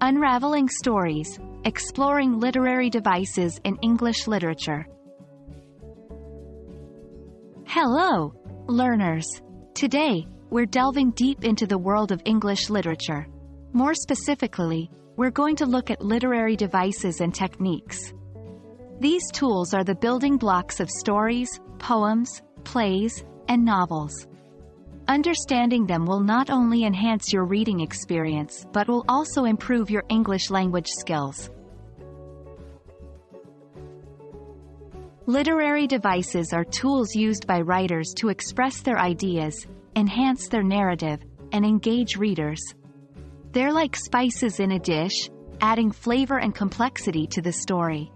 Unraveling Stories, Exploring Literary Devices in English Literature. Hello, learners! Today, we're delving deep into the world of English literature. More specifically, we're going to look at literary devices and techniques. These tools are the building blocks of stories, poems, plays, and novels. Understanding them will not only enhance your reading experience but will also improve your English language skills. Literary devices are tools used by writers to express their ideas, enhance their narrative, and engage readers. They're like spices in a dish, adding flavor and complexity to the story.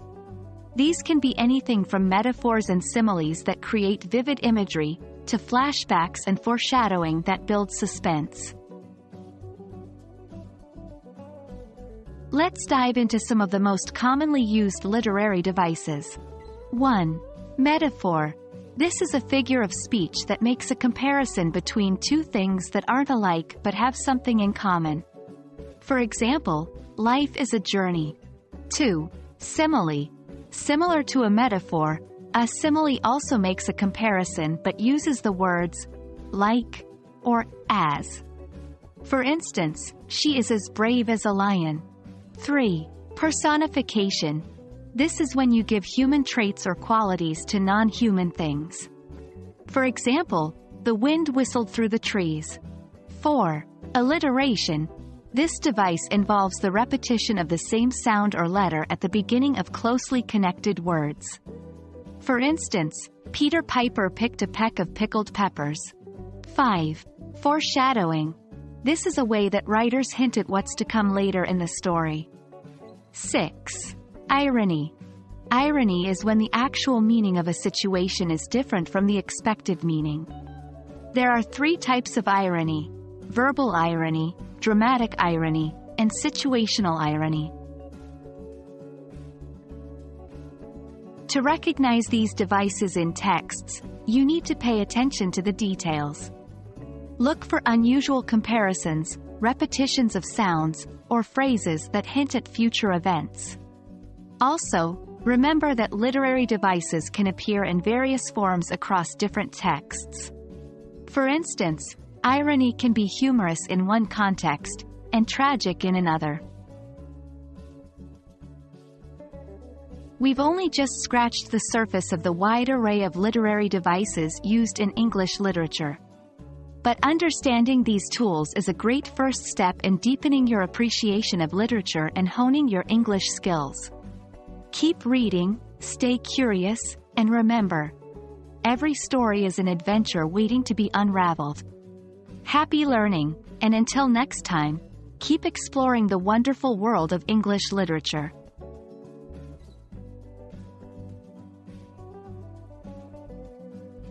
These can be anything from metaphors and similes that create vivid imagery, to flashbacks and foreshadowing that build suspense. Let's dive into some of the most commonly used literary devices. 1. Metaphor. This is a figure of speech that makes a comparison between two things that aren't alike but have something in common. For example, life is a journey. 2. Simile. Similar to a metaphor, a simile also makes a comparison but uses the words like or as. For instance, she is as brave as a lion. 3. Personification. This is when you give human traits or qualities to non-human things. For example, the wind whistled through the trees. 4. Alliteration. This device involves the repetition of the same sound or letter at the beginning of closely connected words. For instance, Peter Piper picked a peck of pickled peppers. 5. Foreshadowing. This is a way that writers hint at what's to come later in the story. 6. Irony. Irony is when the actual meaning of a situation is different from the expected meaning. There are 3 types of irony: verbal irony, dramatic irony, and situational irony. To recognize these devices in texts, you need to pay attention to the details. Look for unusual comparisons, repetitions of sounds, or phrases that hint at future events. Also, remember that literary devices can appear in various forms across different texts. For instance, irony can be humorous in one context, and tragic in another. We've only just scratched the surface of the wide array of literary devices used in English literature. But understanding these tools is a great first step in deepening your appreciation of literature and honing your English skills. Keep reading, stay curious, and remember, every story is an adventure waiting to be unraveled. Happy learning, and until next time, keep exploring the wonderful world of English literature.